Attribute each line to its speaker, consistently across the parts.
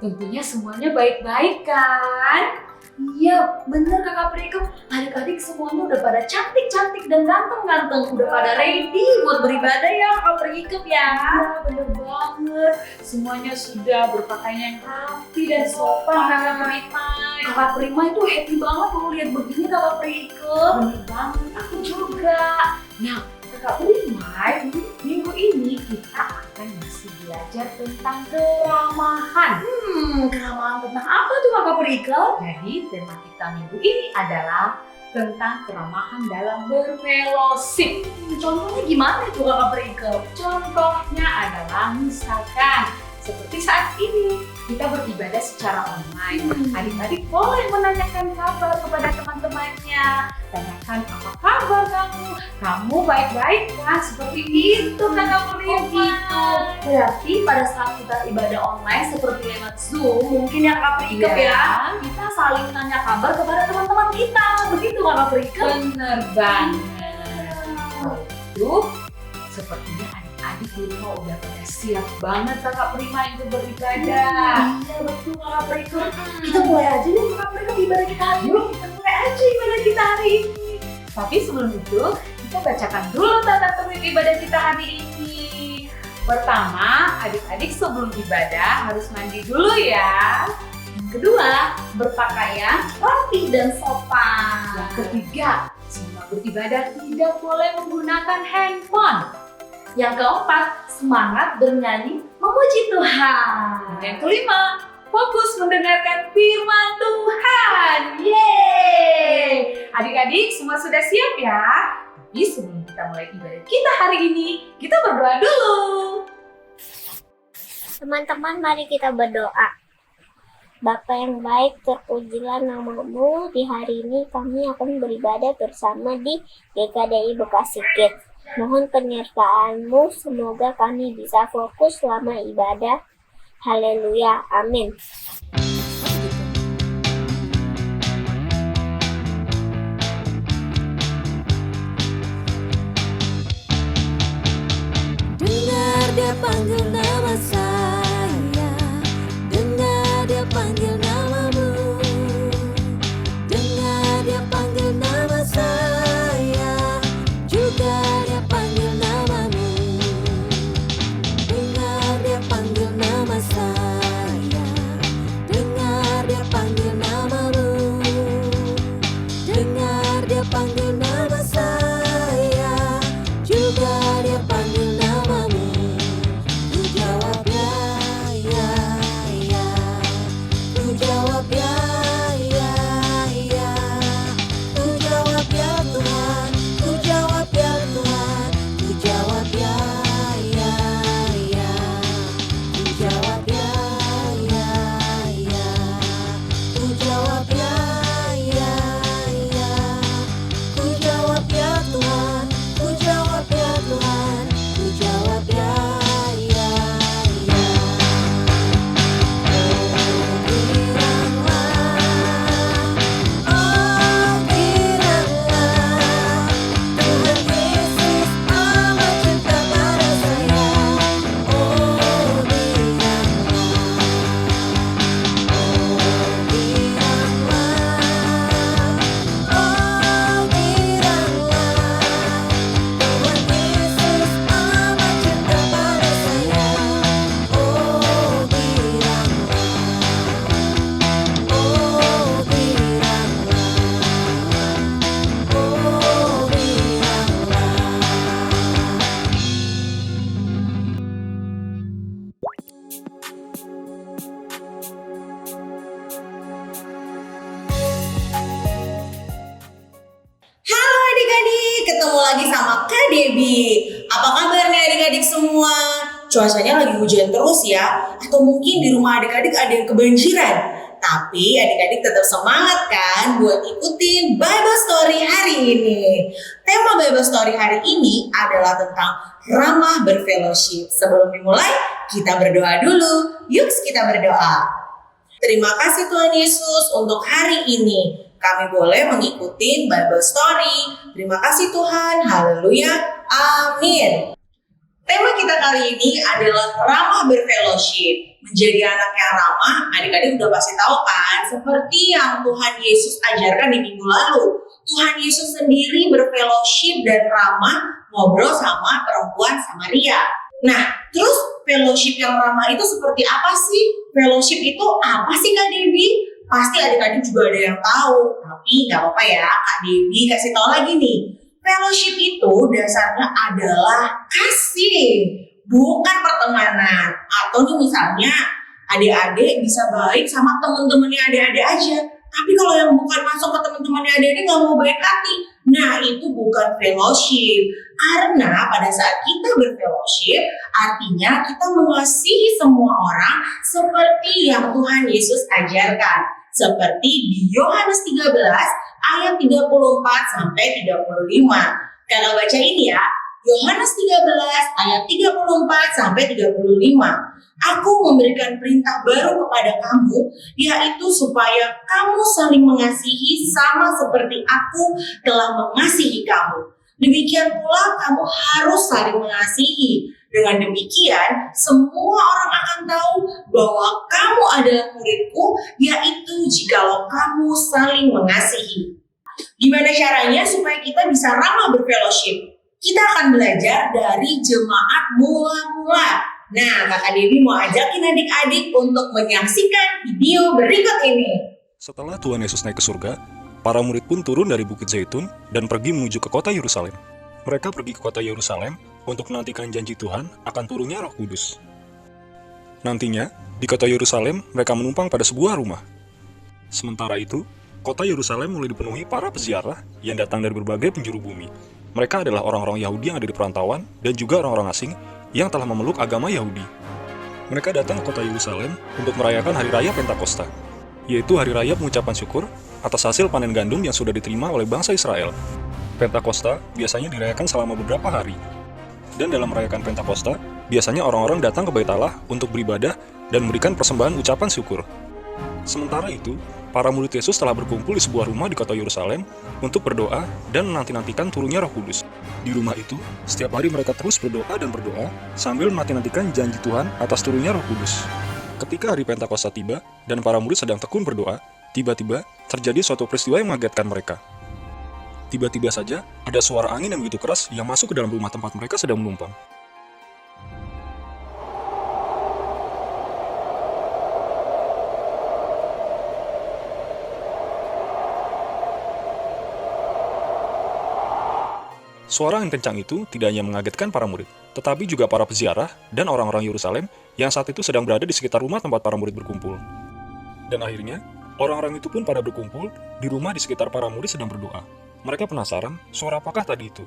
Speaker 1: tentunya semuanya baik-baik kan? Iya, bener Kakak Prika. Adik-adik semuanya udah pada cantik-cantik dan ganteng-ganteng. Udah pada ready buat beribadah ya Kakak Prika ya. Iya, bener banget. Semuanya sudah berpakaian rapi dan sopan Kakak Prima. Kakak Prima itu happy banget kalau lihat begini Kakak Prika. Bener banget, aku juga. Nah, Kakak Prima, minggu ini kita akan masih belajar tentang keramahan. Keramahan tentang apa tuh Kakak Prika? Jadi tema kita minggu ini adalah tentang keramahan dalam berfellowship. Contohnya gimana itu Kakak Prika? Contohnya adalah misalkan seperti saat ini kita beribadah secara online. Adik-adik boleh menanyakan kabar kepada teman-temannya. Tanyakan apa kabar kamu? Kamu baik-baik kan? Seperti itu Kakak Prima. Oh gitu. Berarti pada saat kita ibadah online seperti lewat Zoom, mungkin ya Kakak Prika ya, kita saling tanya kabar kepada teman-teman kita. Begitu Kakak Prika? Bener banget. Itu sepertinya adik-adik di rumah udah pada siap banget Kakak Prima untuk beribadah. Iya betul Kakak Prima. Kita mulai aja yuk Kakak Prima ibadah kita hari ini. Kita mulai aja ibadah kita hari ini. Tapi sebelum itu kita bacakan dulu tata tertib ibadah kita hari ini. Pertama, adik-adik sebelum ibadah harus mandi dulu ya. Yang kedua, berpakaian rapi dan sopan. Yang ketiga, selama beribadah tidak boleh menggunakan handphone. Yang keempat, semangat bernyanyi memuji Tuhan. Yang kelima, fokus mendengarkan firman Tuhan. Yeay! Adik-adik semua sudah siap ya? Tapi sebelum kita mulai ibadah kita hari ini, kita berdoa dulu.
Speaker 2: Teman-teman, mari kita berdoa. Bapa yang baik, terpujilah namamu. Di hari ini kami akan beribadah bersama di GKDI Bekasi Kids. Mohon penyertaan-Mu, semoga kami bisa fokus selama ibadah. Haleluya, amin.
Speaker 3: Dengar dia panggil nama saya, dengar dia panggil namamu, dengar dia panggil nama saya, juga dia panggil namamu, dengar dia panggil nama saya, dengar dia panggil namamu, dengar dia panggil nama saya, juga dia panggil namamu. Ku jawab ya, ya, ya. Ku jawab ya, ya, ya. Ku jawab ya Tuhan, ku jawab ya Tuhan, ku jawab ya, ya, ya. Ku jawab ya, ya, ya. Ku jawab ya, ya, ya. Ku jawab ya Tuhan, ku jawab ya Tuhan, ku jawab ya, ya, ya. Oh bilanglah, Tuhan Yesus amat cinta pada saya. Oh bilanglah, oh bilanglah, Tuhan Yesus amat cinta pada saya. Oh bilanglah, oh
Speaker 4: Halo adik-adik, ketemu lagi sama Kak Debbie. Apa kabar nih adik-adik semua? Cuacanya lagi hujan terus ya? Atau mungkin di rumah adik-adik ada yang kebanjiran? Tapi adik-adik tetap semangat kan buat ikutin Bible Story hari ini. Tema Bible Story hari ini adalah tentang ramah berfellowship. Sebelum dimulai, kita berdoa dulu. Yuk kita berdoa. Terima kasih Tuhan Yesus untuk hari ini. Kami boleh mengikuti Bible Story. Terima kasih Tuhan. Haleluya. Amin. Tema kita kali ini adalah ramah berfellowship. menjadi anak yang ramah, adik-adik udah pasti tahu kan, seperti yang Tuhan Yesus ajarkan di minggu lalu. Tuhan Yesus sendiri berfellowship dan ramah ngobrol sama perempuan Samaria. Nah, terus fellowship yang ramah itu seperti apa sih? Fellowship itu apa sih Kak Debbie? Pasti adik-adik juga ada yang tahu, tapi nggak apa-apa ya, Kak Debbie kasih tahu lagi nih. Fellowship itu dasarnya adalah kasih, bukan pertemanan. Atau nih misalnya adik-adik bisa baik sama temen-temennya adik-adik aja. Tapi kalau yang bukan masuk ke teman-temannya adik-adik nggak mau baik hati, nah itu bukan fellowship. Karena pada saat kita berfellowship, artinya kita mengasihi semua orang seperti yang Tuhan Yesus ajarkan. Seperti di Yohanes 13 ayat 34 sampai 35. Kakak baca ini ya, Yohanes 13 ayat 34 sampai 35. Aku memberikan perintah baru kepada kamu, yaitu supaya kamu saling mengasihi sama seperti aku telah mengasihi kamu. Demikian pula kamu harus saling mengasihi. Dengan demikian, semua orang akan tahu bahwa kamu adalah muridku, yaitu jikalau kamu saling mengasihi. Gimana caranya supaya kita bisa ramah berfellowship? Kita akan belajar dari jemaat mula-mula. Nah, Kakak Debbie mau ajakin adik-adik untuk menyaksikan video berikut ini.
Speaker 5: Setelah Tuhan Yesus naik ke surga, para murid pun turun dari Bukit Zaitun dan pergi menuju ke kota Yerusalem. Mereka pergi ke kota Yerusalem untuk menantikan janji Tuhan akan turunnya Roh Kudus. Nantinya, di kota Yerusalem mereka menumpang pada sebuah rumah. Sementara itu, kota Yerusalem mulai dipenuhi para peziarah yang datang dari berbagai penjuru bumi. Mereka adalah orang-orang Yahudi yang ada di perantauan dan juga orang-orang asing yang telah memeluk agama Yahudi. Mereka datang ke kota Yerusalem untuk merayakan Hari Raya Pentakosta, yaitu hari raya pengucapan syukur atas hasil panen gandum yang sudah diterima oleh bangsa Israel. Pentakosta biasanya dirayakan selama beberapa hari. Dan dalam merayakan Pentakosta, biasanya orang-orang datang ke Bait Allah untuk beribadah dan memberikan persembahan ucapan syukur. Sementara itu, para murid Yesus telah berkumpul di sebuah rumah di kota Yerusalem untuk berdoa dan menanti-nantikan turunnya Roh Kudus. Di rumah itu, setiap hari mereka terus berdoa dan berdoa sambil menanti-nantikan janji Tuhan atas turunnya Roh Kudus. Ketika hari Pentakosta tiba dan para murid sedang tekun berdoa, tiba-tiba terjadi suatu peristiwa yang mengagetkan mereka. Tiba-tiba saja, ada suara angin yang begitu keras yang masuk ke dalam rumah tempat mereka sedang menumpang. Suara angin kencang itu tidak hanya mengagetkan para murid, tetapi juga para peziarah dan orang-orang Yerusalem yang saat itu sedang berada di sekitar rumah tempat para murid berkumpul. Dan akhirnya, orang-orang itu pun pada berkumpul di rumah di sekitar para murid sedang berdoa. Mereka penasaran, suara apakah tadi itu?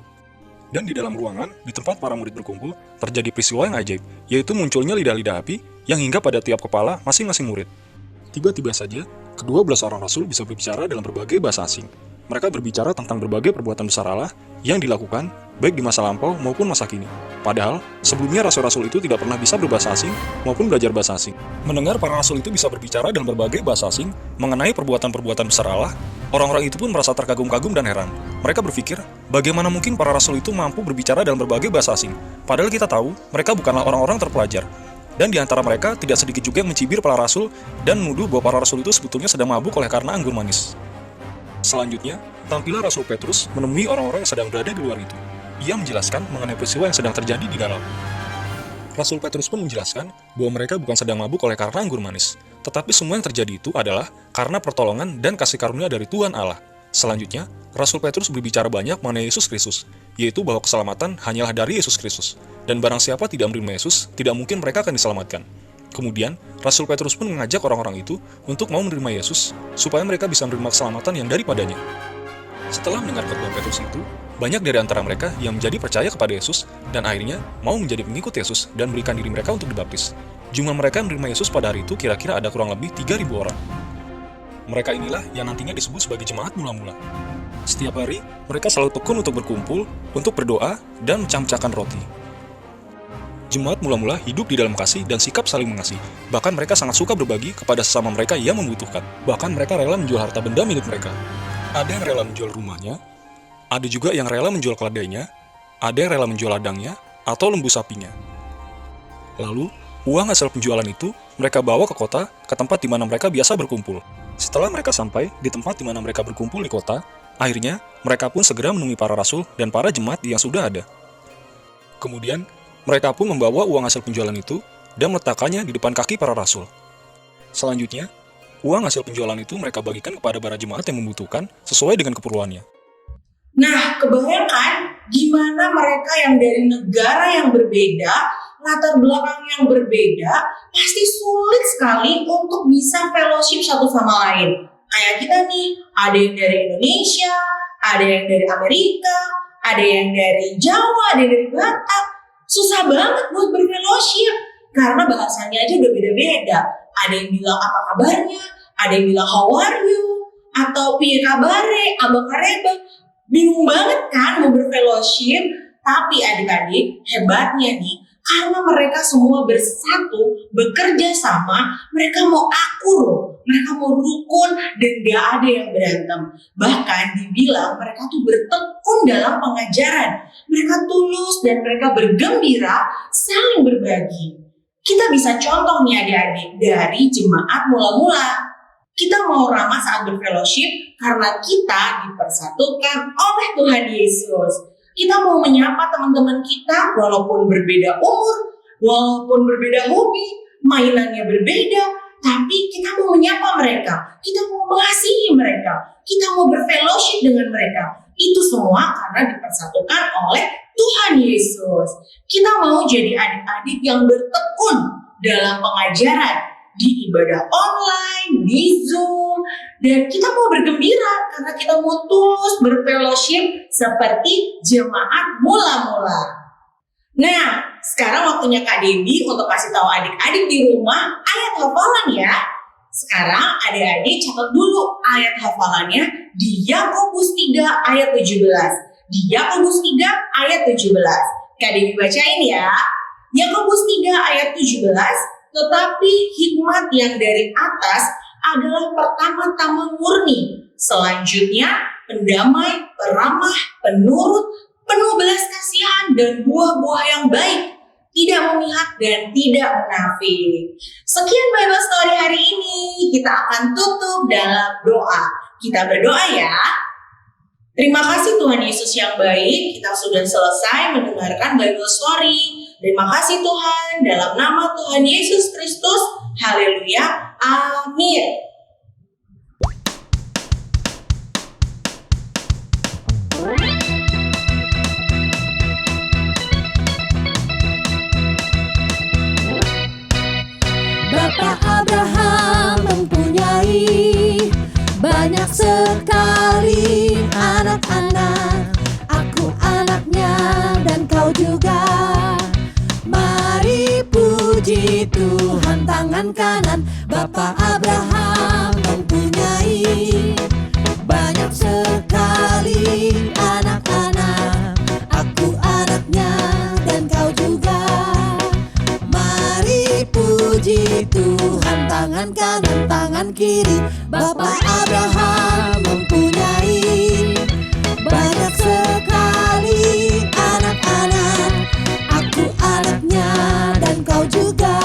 Speaker 5: Dan di dalam ruangan, di tempat para murid berkumpul, terjadi peristiwa yang ajaib, yaitu munculnya lidah-lidah api yang hingga pada tiap kepala masing-masing murid. Tiba-tiba saja, ke-12 orang rasul bisa berbicara dalam berbagai bahasa asing. Mereka berbicara tentang berbagai perbuatan besar Allah yang dilakukan baik di masa lampau maupun masa kini. Padahal, sebelumnya rasul-rasul itu tidak pernah bisa berbahasa asing maupun belajar bahasa asing. Mendengar para rasul itu bisa berbicara dalam berbagai bahasa asing mengenai perbuatan-perbuatan besar Allah, orang-orang itu pun merasa terkagum-kagum dan heran. Mereka berpikir, bagaimana mungkin para rasul itu mampu berbicara dalam berbagai bahasa asing? Padahal kita tahu, mereka bukanlah orang-orang terpelajar. Dan di antara mereka, tidak sedikit juga yang mencibir para rasul dan menuduh bahwa para rasul itu sebetulnya sedang mabuk oleh karena anggur manis. Selanjutnya, tampillah Rasul Petrus menemui orang-orang yang sedang berada di luar itu. Ia menjelaskan mengenai peristiwa yang sedang terjadi di dalam. Rasul Petrus pun menjelaskan bahwa mereka bukan sedang mabuk oleh karena anggur manis, tetapi semua yang terjadi itu adalah karena pertolongan dan kasih karunia dari Tuhan Allah. Selanjutnya, Rasul Petrus berbicara banyak mengenai Yesus Kristus, yaitu bahwa keselamatan hanyalah dari Yesus Kristus, dan barang siapa tidak menerima Yesus, tidak mungkin mereka akan diselamatkan. Kemudian, Rasul Petrus pun mengajak orang-orang itu untuk mau menerima Yesus, supaya mereka bisa menerima keselamatan yang daripadanya. Setelah mendengar khotbah Petrus itu, banyak dari antara mereka yang menjadi percaya kepada Yesus, dan akhirnya mau menjadi pengikut Yesus dan berikan diri mereka untuk dibaptis. Jumlah mereka yang menerima Yesus pada hari itu kira-kira ada kurang lebih 3.000 orang. Mereka inilah yang nantinya disebut sebagai jemaat mula-mula. Setiap hari, mereka selalu tekun untuk berkumpul, untuk berdoa, dan mencam-camkan roti. Jemaat mula-mula hidup di dalam kasih dan sikap saling mengasihi. Bahkan mereka sangat suka berbagi kepada sesama mereka yang membutuhkan. Bahkan mereka rela menjual harta benda milik mereka. Ada yang rela menjual rumahnya, ada juga yang rela menjual keledainya, ada yang rela menjual ladangnya, atau lembu sapinya. Lalu, uang hasil penjualan itu mereka bawa ke kota, ke tempat di mana mereka biasa berkumpul. Setelah mereka sampai di tempat di mana mereka berkumpul di kota, akhirnya mereka pun segera menemui para rasul dan para jemaat yang sudah ada. Kemudian, mereka pun membawa uang hasil penjualan itu dan meletakkannya di depan kaki para rasul. Selanjutnya, uang hasil penjualan itu mereka bagikan kepada para jemaat yang membutuhkan sesuai dengan keperluannya.
Speaker 4: Nah, kebayangkan gimana mereka yang dari negara yang berbeda, latar belakang yang berbeda, pasti sulit sekali untuk bisa fellowship satu sama lain. Kayak kita nih, ada yang dari Indonesia, ada yang dari Amerika, ada yang dari Jawa, ada yang dari Batak. Susah banget buat berfellowship, karena bahasanya aja udah beda-beda. Ada yang bilang apa kabarnya, ada yang bilang how are you, atau piye kabare, abang kareba. Bingung banget kan mau berfellowship, tapi adik-adik hebatnya nih, karena mereka semua bersatu, bekerja sama, mereka mau akur loh, mereka mau rukun dan gak ada yang berantem. Bahkan dibilang mereka tuh bertekun dalam pengajaran, mereka tulus dan mereka bergembira saling berbagi. Kita bisa contoh nih adik-adik dari jemaat mula-mula. Kita mau ramah saat berfellowship karena kita dipersatukan oleh Tuhan Yesus. Kita mau menyapa teman-teman kita walaupun berbeda umur, walaupun berbeda hobi, mainannya berbeda, tapi kita mau menyapa mereka, kita mau mengasihi mereka, kita mau berfellowship dengan mereka. Itu semua karena dipersatukan oleh Tuhan Yesus. Kita mau jadi adik-adik yang bertekun dalam pengajaran, di ibadah online, di Zoom, dan kita mau bergembira karena kita mau tulus berfellowship seperti jemaat mula-mula. Nah, sekarang waktunya Kak Debbie untuk kasih tahu adik-adik di rumah ayat hafalan ya. Sekarang adik-adik catat dulu ayat hafalannya di Yakobus 3 ayat 17. Di Yakobus 3 ayat 17. Kak Debbie bacain ya. Yakobus 3 ayat 17. Tetapi hikmat yang dari atas adalah pertama-tama murni, selanjutnya pendamai, peramah, penurut, penuh belas kasihan dan buah-buah yang baik, tidak memihak dan tidak munafik. Sekian Bible Story hari ini, kita akan tutup dalam doa. Kita berdoa ya. Terima kasih Tuhan Yesus yang baik, kita sudah selesai mendengarkan Bible Story. Terima kasih Tuhan, dalam nama Tuhan Yesus Kristus, haleluya, amin.
Speaker 3: Bapak Abraham mempunyai banyak sekali anak-anak. Aku anaknya dan kau juga. Mari puji Tuhan, tangan kanan. Bapak Abraham mempunyai banyak sekali anak-anak. Aku anaknya dan kau juga. Mari puji Tuhan, tangan kanan, tangan kiri. Bapak Abraham mempunyai banyak sekali anak-anak. Aku anaknya dan kau juga.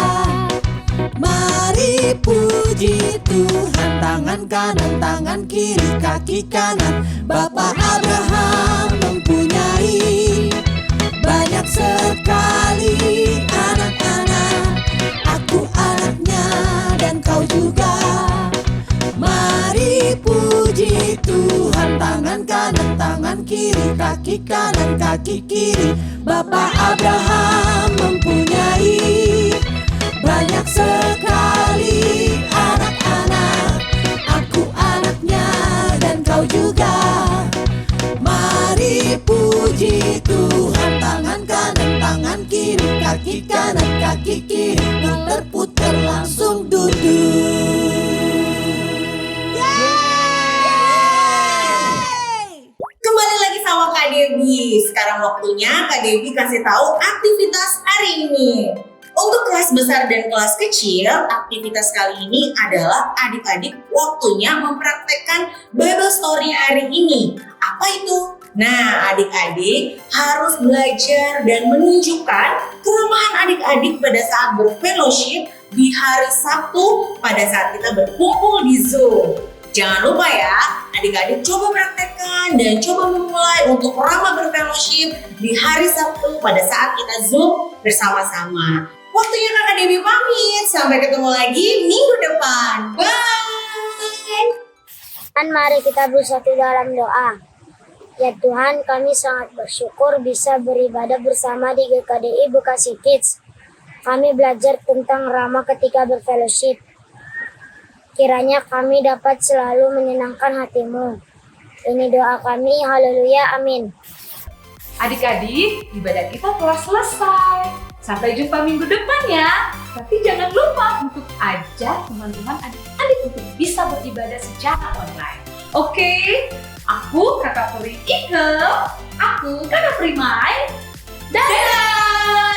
Speaker 3: Mari puji Tuhan, tangan kanan, tangan kiri, kaki kanan. Bapak Abraham mempunyai banyak sekali anak-anak. Aku anaknya dan kau juga. Mari puji Tuhan, tangan kanan, tangan kiri, kaki kanan, kaki kiri. Bapak Abraham mempunyai banyak sekali anak-anak. Aku anaknya dan kau juga. Mari puji Tuhan, tangan kanan, tangan kiri, kaki kanan, kaki kiri. Putar-putar langsung duduk.
Speaker 4: Kembali lagi sama Kak Debbie. Sekarang waktunya Kak Debbie kasih tahu aktivitas hari ini. Untuk kelas besar dan kelas kecil, aktivitas kali ini adalah adik-adik waktunya mempraktekkan Bible Story hari ini. Apa itu? Nah, adik-adik harus belajar dan menunjukkan kelemahan adik-adik pada saat berfellowship di hari Sabtu pada saat kita berkumpul di Zoom. Jangan lupa ya, adik-adik coba praktekkan dan coba memulai untuk Rama berfellowship di hari Sabtu pada saat kita Zoom bersama-sama. Waktunya Kakak Debbie pamit, sampai ketemu lagi minggu depan. Bye!
Speaker 2: Dan mari kita bersatu dalam doa. Ya Tuhan, kami sangat bersyukur bisa beribadah bersama di GKDI Bekasi Kids. Kami belajar tentang Rama ketika berfellowship. Kiranya kami dapat selalu menyenangkan hati-Mu. Ini doa kami, haleluya, amin.
Speaker 1: Adik-adik, ibadah kita telah selesai. Sampai jumpa minggu depan ya. Tapi jangan lupa untuk ajak teman-teman adik-adik untuk bisa beribadah secara online. Oke? Aku Kakak Puri Ike. Aku Kakak Primai. Dadah!